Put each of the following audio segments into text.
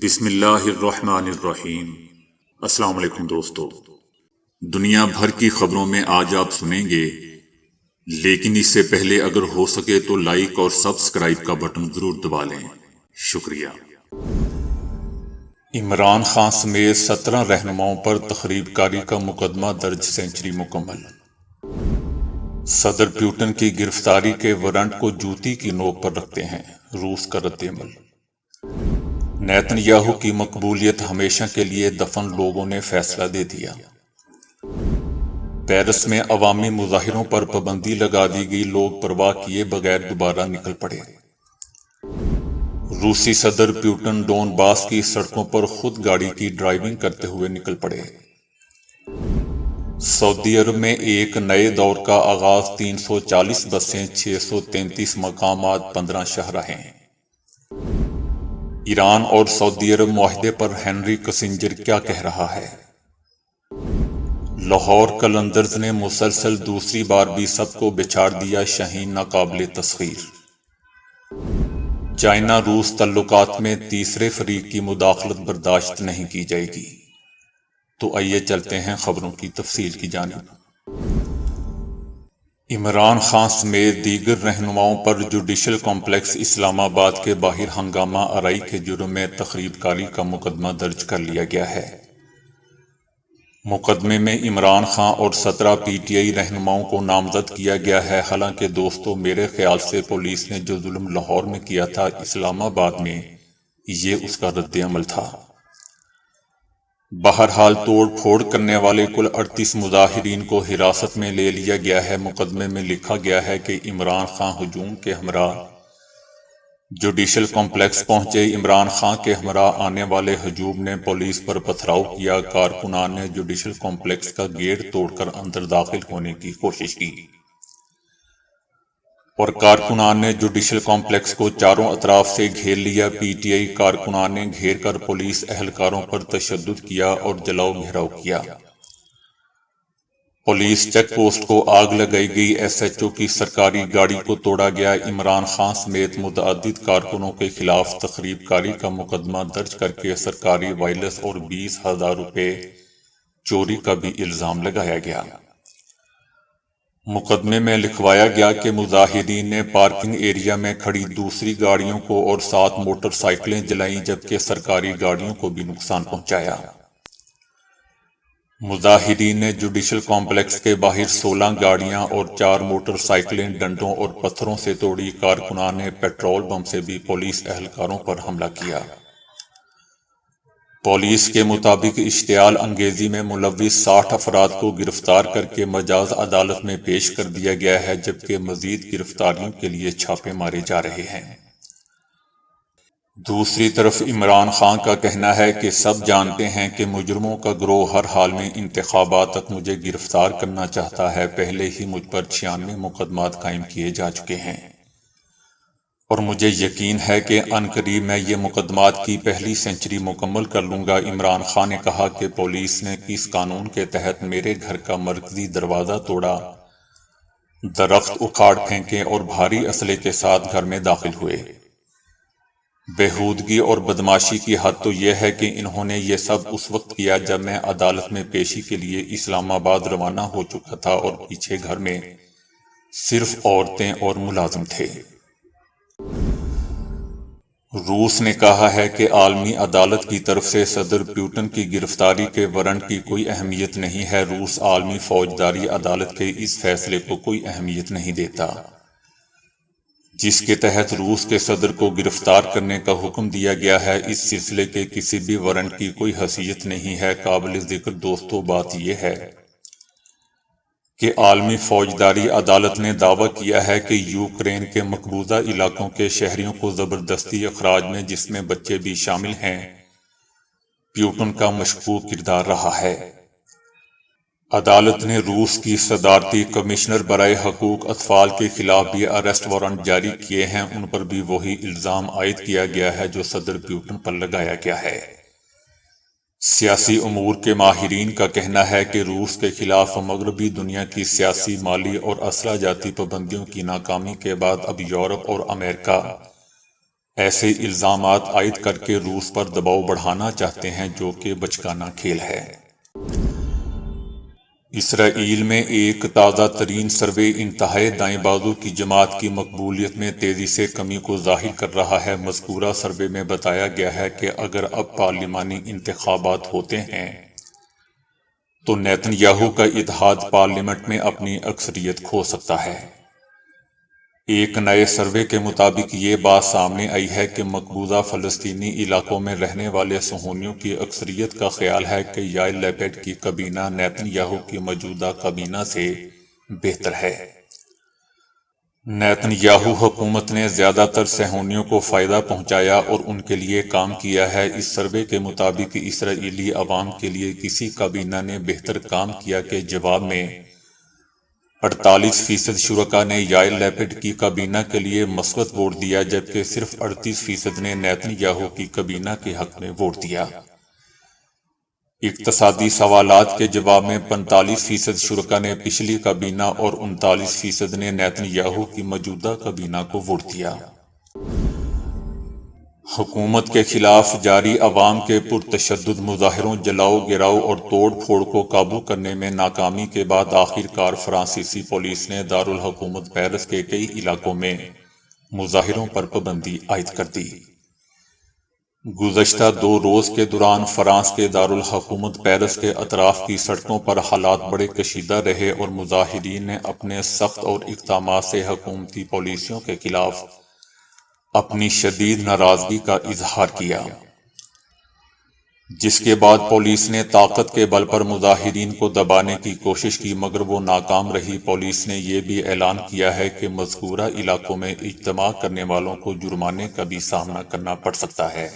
بسم اللہ الرحمن الرحیم۔ السلام علیکم دوستو، دنیا بھر کی خبروں میں آج آپ سنیں گے، لیکن اس سے پہلے اگر ہو سکے تو لائک اور سبسکرائب کا بٹن ضرور دبا لیں۔ شکریہ۔ عمران خان سمیت 17 رہنماؤں پر تخریب کاری کا مقدمہ درج، سینچری مکمل۔ صدر پیوٹن کی گرفتاری کے وارنٹ کو جوتی کی نوک پر رکھتے ہیں، روس کا رد عمل۔ نیتن یاہو کی مقبولیت ہمیشہ کے لیے دفن، لوگوں نے فیصلہ دے دیا۔ پیرس میں عوامی مظاہروں پر پابندی لگا دی گئی، لوگ پرواہ کیے بغیر دوبارہ نکل پڑے۔ روسی صدر پیوٹن ڈون باس کی سڑکوں پر خود گاڑی کی ڈرائیونگ کرتے ہوئے نکل پڑے۔ سعودی عرب میں ایک نئے دور کا آغاز، 340 بسیں، 633 مقامات، 15 شاہراہیں۔ ایران اور سعودی عرب معاہدے پر ہنری کسنجر کیا کہہ رہا ہے؟ لاہور قلندرز نے مسلسل دوسری بار بھی سب کو بچھاڑ دیا، شاہین ناقابل تسخیر۔ چائنا روس تعلقات میں تیسرے فریق کی مداخلت برداشت نہیں کی جائے گی۔ تو آئیے چلتے ہیں خبروں کی تفصیل کی جانب۔ عمران خان سمیت دیگر رہنماؤں پر جوڈیشل کمپلیکس اسلام آباد کے باہر ہنگامہ آرائی کے جرم میں تخریب کاری کا مقدمہ درج کر لیا گیا ہے۔ مقدمے میں عمران خان اور 17 پی ٹی آئی رہنماؤں کو نامزد کیا گیا ہے۔ حالانکہ دوستو، میرے خیال سے پولیس نے جو ظلم لاہور میں کیا تھا، اسلام آباد میں یہ اس کا رد عمل تھا۔ بہرحال توڑ پھوڑ کرنے والے کل 38 مظاہرین کو حراست میں لے لیا گیا ہے۔ مقدمے میں لکھا گیا ہے کہ عمران خان ہجوم کے ہمراہ جوڈیشل کمپلیکس پہنچے۔ عمران خان کے ہمراہ آنے والے ہجوم نے پولیس پر پتھراؤ کیا۔ کارکنان نے جوڈیشل کمپلیکس کا گیٹ توڑ کر اندر داخل ہونے کی کوشش کی اور کارکنان نے جوڈیشل کمپلیکس کو چاروں اطراف سے گھیر لیا۔ پی ٹی آئی کارکنان نے گھیر کر پولیس اہلکاروں پر تشدد کیا اور جلاؤ گھیراؤ کیا۔ پولیس چیک پوسٹ کو آگ لگائی گئی، ایس ایچ او کی سرکاری گاڑی کو توڑا گیا۔ عمران خان سمیت متعدد کارکنوں کے خلاف تخریب کاری کا مقدمہ درج کر کے سرکاری وائلس اور 20,000 روپے چوری کا بھی الزام لگایا گیا۔ مقدمے میں لکھوایا گیا کہ مظاہرین نے پارکنگ ایریا میں کھڑی دوسری گاڑیوں کو اور 7 موٹر سائیکلیں جلائیں، جبکہ سرکاری گاڑیوں کو بھی نقصان پہنچایا۔ مظاہرین نے جوڈیشل کمپلیکس کے باہر 16 گاڑیاں اور 4 موٹر سائیکلیں ڈنڈوں اور پتھروں سے توڑی۔ کارکنان نے پیٹرول بم سے بھی پولیس اہلکاروں پر حملہ کیا۔ پولیس کے مطابق اشتعال انگیزی میں ملوث 60 افراد کو گرفتار کر کے مجاز عدالت میں پیش کر دیا گیا ہے، جبکہ مزید گرفتاریوں کے لیے چھاپے مارے جا رہے ہیں۔ دوسری طرف عمران خان کا کہنا ہے کہ سب جانتے ہیں کہ مجرموں کا گروہ ہر حال میں انتخابات تک مجھے گرفتار کرنا چاہتا ہے۔ پہلے ہی مجھ پر 96 مقدمات قائم کیے جا چکے ہیں اور مجھے یقین ہے کہ عنقریب میں یہ مقدمات کی پہلی سینچری مکمل کر لوں گا۔ عمران خان نے کہا کہ پولیس نے کس قانون کے تحت میرے گھر کا مرکزی دروازہ توڑا، درخت اکھاڑ پھینکے اور بھاری اسلحے کے ساتھ گھر میں داخل ہوئے۔ بےہودگی اور بدمعاشی کی حد تو یہ ہے کہ انہوں نے یہ سب اس وقت کیا جب میں عدالت میں پیشی کے لیے اسلام آباد روانہ ہو چکا تھا اور پیچھے گھر میں صرف عورتیں اور ملازم تھے۔ روس نے کہا ہے کہ عالمی عدالت کی طرف سے صدر پیوٹن کی گرفتاری کے وارنٹ کی کوئی اہمیت نہیں ہے۔ روس عالمی فوجداری عدالت کے اس فیصلے کو کوئی اہمیت نہیں دیتا، جس کے تحت روس کے صدر کو گرفتار کرنے کا حکم دیا گیا ہے۔ اس سلسلے کے کسی بھی وارنٹ کی کوئی حیثیت نہیں ہے۔ قابل ذکر دوستو بات یہ ہے کہ عالمی فوجداری عدالت نے دعویٰ کیا ہے کہ یوکرین کے مقبوضہ علاقوں کے شہریوں کو زبردستی اخراج میں، جس میں بچے بھی شامل ہیں، پیوٹن کا مشکوک کردار رہا ہے۔ عدالت نے روس کی صدارتی کمشنر برائے حقوق اطفال کے خلاف بھی اریسٹ وارنٹ جاری کیے ہیں۔ ان پر بھی وہی الزام عائد کیا گیا ہے جو صدر پیوٹن پر لگایا گیا ہے۔ سیاسی امور کے ماہرین کا کہنا ہے کہ روس کے خلاف مغربی دنیا کی سیاسی، مالی اور اسلحہ جاتی پابندیوں کی ناکامی کے بعد اب یورپ اور امریکہ ایسے الزامات عائد کر کے روس پر دباؤ بڑھانا چاہتے ہیں، جو کہ بچگانہ کھیل ہے۔ اسرائیل میں ایک تازہ ترین سروے انتہائی دائیں بازو کی جماعت کی مقبولیت میں تیزی سے کمی کو ظاہر کر رہا ہے۔ مذکورہ سروے میں بتایا گیا ہے کہ اگر اب پارلیمانی انتخابات ہوتے ہیں تو نیتن یاہو کا اتحاد پارلیمنٹ میں اپنی اکثریت کھو سکتا ہے۔ ایک نئے سروے کے مطابق یہ بات سامنے آئی ہے کہ مقبوضہ فلسطینی علاقوں میں رہنے والے صہیونیوں کی اکثریت کا خیال ہے کہ یائر لیپڈ کی کابینہ نیتن یاہو کی موجودہ کابینہ سے بہتر ہے۔ نیتن یاہو حکومت نے زیادہ تر صہیونیوں کو فائدہ پہنچایا اور ان کے لیے کام کیا ہے۔ اس سروے کے مطابق اسرائیلی عوام کے لیے کسی کابینہ نے بہتر کام کیا کے جواب میں 48% شرکاء نے یائر لیپڈ کی کابینہ کے لیے مثبت ووٹ دیا، جبکہ صرف 38% نے نیتن یاہو کی کابینہ کے حق میں ووٹ دیا۔ اقتصادی سوالات کے جواب میں 45% شرکاء نے پچھلی کابینہ اور 39% نے نیتن یاہو کی موجودہ کابینہ کو ووٹ دیا۔ حکومت کے خلاف جاری عوام کے پرتشدد مظاہروں، جلاؤ گراؤ اور توڑ پھوڑ کو قابو کرنے میں ناکامی کے بعد آخر کار فرانسیسی پولیس نے دارالحکومت پیرس کے کئی علاقوں میں مظاہروں پر پابندی عائد کر دی۔ گزشتہ 2 روز کے دوران فرانس کے دارالحکومت پیرس کے اطراف کی سڑکوں پر حالات بڑے کشیدہ رہے اور مظاہرین نے اپنے سخت اور اقدامات سے حکومتی پالیسیوں کے خلاف اپنی شدید ناراضگی کا اظہار کیا، جس کے بعد پولیس نے طاقت کے بل پر مظاہرین کو دبانے کی کوشش کی، مگر وہ ناکام رہی۔ پولیس نے یہ بھی اعلان کیا ہے کہ مذکورہ علاقوں میں اجتماع کرنے والوں کو جرمانے کا بھی سامنا کرنا پڑ سکتا ہے۔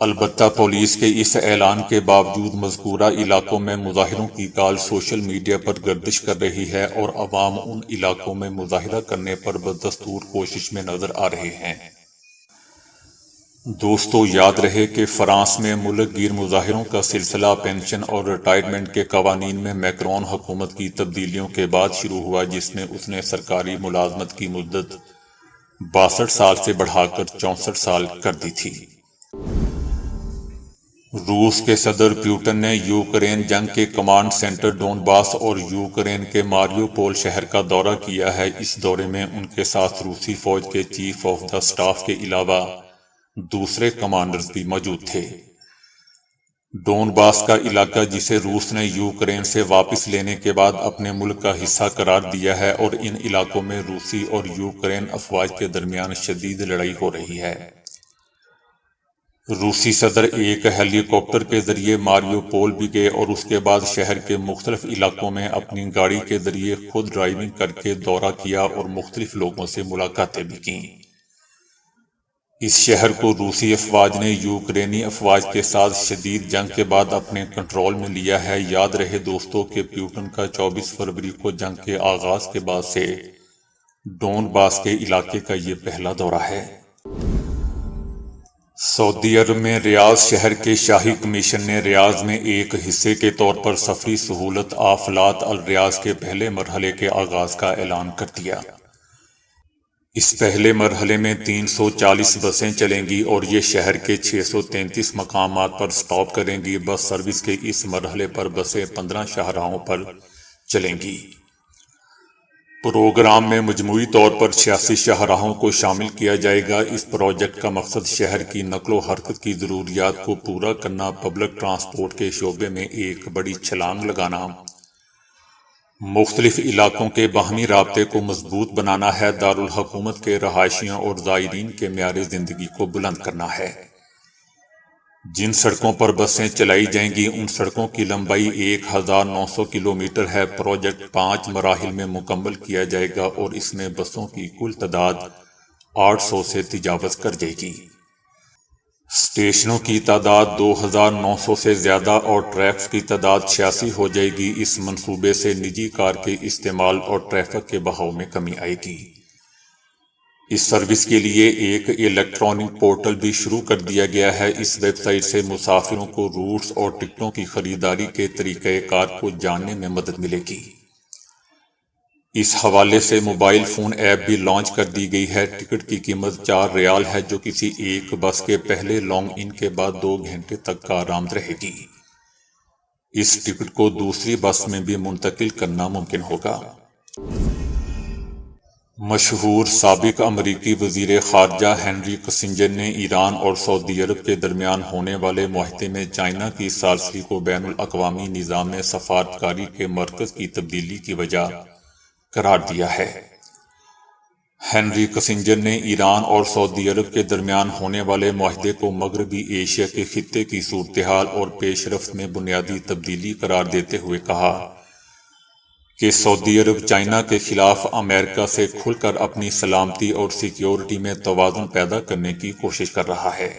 البتہ پولیس کے اس اعلان کے باوجود مذکورہ علاقوں میں مظاہروں کی کال سوشل میڈیا پر گردش کر رہی ہے اور عوام ان علاقوں میں مظاہرہ کرنے پر بدستور کوشش میں نظر آ رہے ہیں۔ دوستو، یاد رہے کہ فرانس میں ملک گیر مظاہروں کا سلسلہ پینشن اور ریٹائرمنٹ کے قوانین میں میکرون حکومت کی تبدیلیوں کے بعد شروع ہوا، جس میں اس نے سرکاری ملازمت کی مدت 62 سال سے بڑھا کر 64 سال کر دی تھی۔ روس کے صدر پیوٹن نے یوکرین جنگ کے کمانڈ سینٹر ڈونباس اور یوکرین کے ماریو پول شہر کا دورہ کیا ہے۔ اس دورے میں ان کے ساتھ روسی فوج کے چیف آف دی سٹاف کے علاوہ دوسرے کمانڈرز بھی موجود تھے۔ ڈونباس کا علاقہ، جسے روس نے یوکرین سے واپس لینے کے بعد اپنے ملک کا حصہ قرار دیا ہے، اور ان علاقوں میں روسی اور یوکرین افواج کے درمیان شدید لڑائی ہو رہی ہے۔ روسی صدر ایک ہیلی کاپٹر کے ذریعے ماریو پول بھی گئے اور اس کے بعد شہر کے مختلف علاقوں میں اپنی گاڑی کے ذریعے خود ڈرائیونگ کر کے دورہ کیا اور مختلف لوگوں سے ملاقاتیں بھی کیں۔ اس شہر کو روسی افواج نے یوکرینی افواج کے ساتھ شدید جنگ کے بعد اپنے کنٹرول میں لیا ہے۔ یاد رہے دوستو کہ پیوٹن کا 24 فروری کو جنگ کے آغاز کے بعد سے ڈونباس کے علاقے کا یہ پہلا دورہ ہے۔ سعودی عرب میں ریاض شہر کے شاہی کمیشن نے ریاض میں ایک حصے کے طور پر سفری سہولت آفلات الریاض کے پہلے مرحلے کے آغاز کا اعلان کر دیا۔ اس پہلے مرحلے میں 340 بسیں چلیں گی اور یہ شہر کے 633 مقامات پر سٹاپ کریں گی۔ بس سروس کے اس مرحلے پر بسیں 15 شاہراہوں پر چلیں گی۔ پروگرام میں مجموعی طور پر 86 شاہراہوں کو شامل کیا جائے گا۔ اس پروجیکٹ کا مقصد شہر کی نقل و حرکت کی ضروریات کو پورا کرنا، پبلک ٹرانسپورٹ کے شعبے میں ایک بڑی چھلانگ لگانا، مختلف علاقوں کے باہمی رابطے کو مضبوط بنانا ہے، دارالحکومت کے رہائشیوں اور زائرین کے معیار زندگی کو بلند کرنا ہے۔ جن سڑکوں پر بسیں چلائی جائیں گی ان سڑکوں کی لمبائی 1900 کلومیٹر ہے۔ پروجیکٹ 5 مراحل میں مکمل کیا جائے گا اور اس میں بسوں کی کل تعداد 800 سے تجاوز کر جائے گی۔ اسٹیشنوں کی تعداد 2900 سے زیادہ اور ٹریکس کی تعداد 86 ہو جائے گی۔ اس منصوبے سے نجی کار کے استعمال اور ٹریفک کے بہاؤ میں کمی آئے گی۔ اس سروس کے لیے ایک الیکٹرانک پورٹل بھی شروع کر دیا گیا ہے۔ اس ویب سائٹ سے مسافروں کو روٹس اور ٹکٹوں کی خریداری کے طریقہ کار کو جاننے میں مدد ملے گی۔ اس حوالے سے موبائل فون ایپ بھی لانچ کر دی گئی ہے۔ ٹکٹ کی قیمت 4 ریال ہے، جو کسی ایک بس کے پہلے لانگ ان کے بعد 2 گھنٹے تک کارآمد رہے گی۔ اس ٹکٹ کو دوسری بس میں بھی منتقل کرنا ممکن ہوگا۔ مشہور سابق امریکی وزیر خارجہ ہنری کسنجر نے ایران اور سعودی عرب کے درمیان ہونے والے معاہدے میں چائنا کی ثالثی کو بین الاقوامی نظام میں سفارتکاری کے مرکز کی تبدیلی کی وجہ قرار دیا ہے۔ ہنری کسنجر نے ایران اور سعودی عرب کے درمیان ہونے والے معاہدے کو مغربی ایشیا کے خطے کی صورتحال اور پیش رفت میں بنیادی تبدیلی قرار دیتے ہوئے کہا کہ سعودی عرب چائنا کے خلاف امریکہ سے کھل کر اپنی سلامتی اور سیکیورٹی میں توازن پیدا کرنے کی کوشش کر رہا ہے۔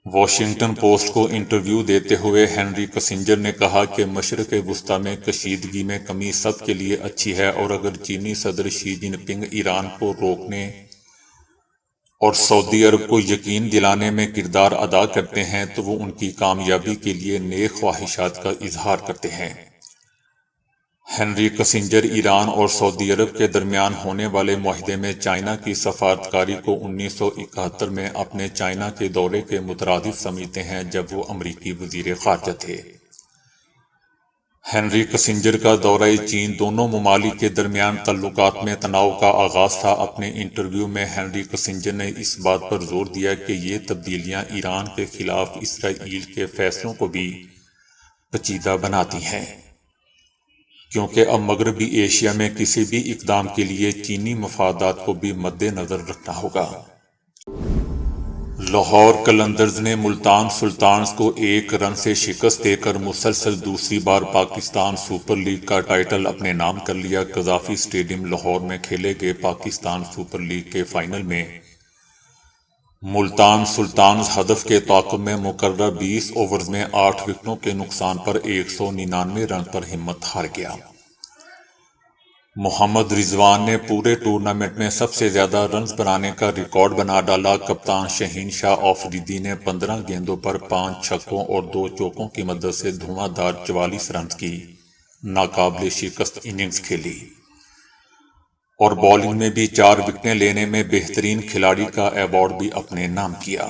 واشنگٹن پوسٹ کو انٹرویو دیتے ہوئے ہنری کسنجر نے کہا کہ مشرق وسطی میں کشیدگی میں کمی سب کے لیے اچھی ہے، اور اگر چینی صدر شی جن پنگ ایران کو روکنے اور سعودی عرب کو یقین دلانے میں کردار ادا کرتے ہیں تو وہ ان کی کامیابی کے لیے نیک خواہشات کا اظہار کرتے ہیں۔ ہنری کسنجر ایران اور سعودی عرب کے درمیان ہونے والے معاہدے میں چائنا کی سفارتکاری کو 1971 میں اپنے چائنا کے دورے کے مترادف سمجھتے ہیں، جب وہ امریکی وزیر خارجہ تھے۔ ہنری کسنجر کا دورہ چین دونوں ممالک کے درمیان تعلقات میں تناؤ کا آغاز تھا۔ اپنے انٹرویو میں ہنری کسنجر نے اس بات پر زور دیا کہ یہ تبدیلیاں ایران کے خلاف اسرائیل کے فیصلوں کو بھی پیچیدہ بناتی ہیں، کیونکہ اب مغربی ایشیا میں کسی بھی اقدام کے لیے چینی مفادات کو بھی مد نظر رکھنا ہوگا۔ لاہور قلندرز نے ملتان سلطانز کو 1 رن سے شکست دے کر مسلسل دوسری بار پاکستان سپر لیگ کا ٹائٹل اپنے نام کر لیا۔ قذافی اسٹیڈیم لاہور میں کھیلے گئے پاکستان سپر لیگ کے فائنل میں ملتان سلطانز ہدف کے تعاقب میں مقررہ 20 اوورز میں 8 وکٹوں کے نقصان پر 199 رن پر ہمت ہار گیا۔ محمد رضوان نے پورے ٹورنامنٹ میں سب سے زیادہ رنز بنانے کا ریکارڈ بنا ڈالا۔ کپتان شہین شاہ آفریدی نے 15 گیندوں پر 5 چھکوں اور 2 چوکوں کی مدد سے دھواں دار 44 رنز کی ناقابل شکست اننگز کھیلی، اور بالنگ میں بھی 4 وکٹیں لینے میں بہترین کھلاڑی کا ایوارڈ بھی اپنے نام کیا۔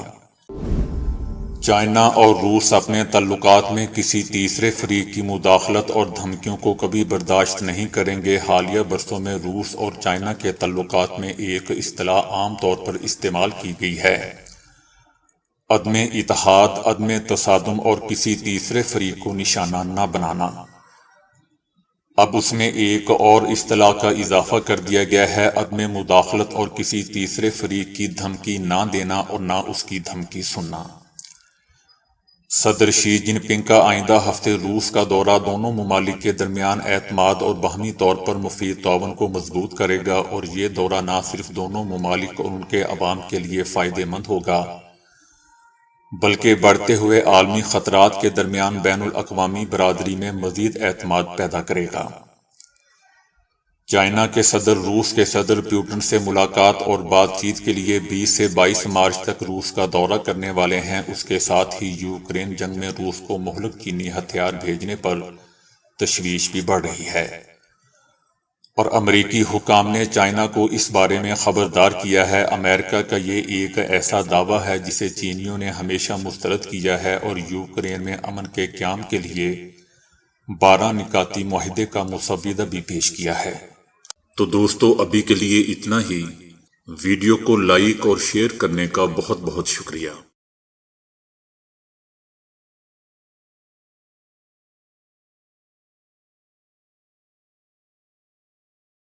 چائنا اور روس اپنے تعلقات میں کسی تیسرے فریق کی مداخلت اور دھمکیوں کو کبھی برداشت نہیں کریں گے۔ حالیہ برسوں میں روس اور چائنا کے تعلقات میں ایک اصطلاح عام طور پر استعمال کی گئی ہے: عدم اتحاد، عدم تصادم اور کسی تیسرے فریق کو نشانہ نہ بنانا۔ اب اس میں ایک اور اصطلاح کا اضافہ کر دیا گیا ہے: عدم مداخلت اور کسی تیسرے فریق کی دھمکی نہ دینا اور نہ اس کی دھمکی سننا۔ صدر شی جن پنگ کا آئندہ ہفتے روس کا دورہ دونوں ممالک کے درمیان اعتماد اور باہمی طور پر مفید تعاون کو مضبوط کرے گا، اور یہ دورہ نہ صرف دونوں ممالک اور ان کے عوام کے لیے فائدہ مند ہوگا بلکہ بڑھتے ہوئے عالمی خطرات کے درمیان بین الاقوامی برادری میں مزید اعتماد پیدا کرے گا۔ چائنا کے صدر روس کے صدر پیوٹن سے ملاقات اور بات چیت کے لیے 20 سے 22 مارچ تک روس کا دورہ کرنے والے ہیں۔ اس کے ساتھ ہی یوکرین جنگ میں روس کو مہلک چینی ہتھیار بھیجنے پر تشویش بھی بڑھ رہی ہے، اور امریکی حکام نے چائنا کو اس بارے میں خبردار کیا ہے۔ امریکہ کا یہ ایک ایسا دعویٰ ہے جسے چینیوں نے ہمیشہ مسترد کیا ہے، اور یوکرین میں امن کے قیام کے لیے 12 نکاتی معاہدے کا مسودہ بھی پیش کیا ہے۔ تو دوستو، ابھی کے لیے اتنا ہی۔ ویڈیو کو لائک اور شیئر کرنے کا بہت بہت شکریہ۔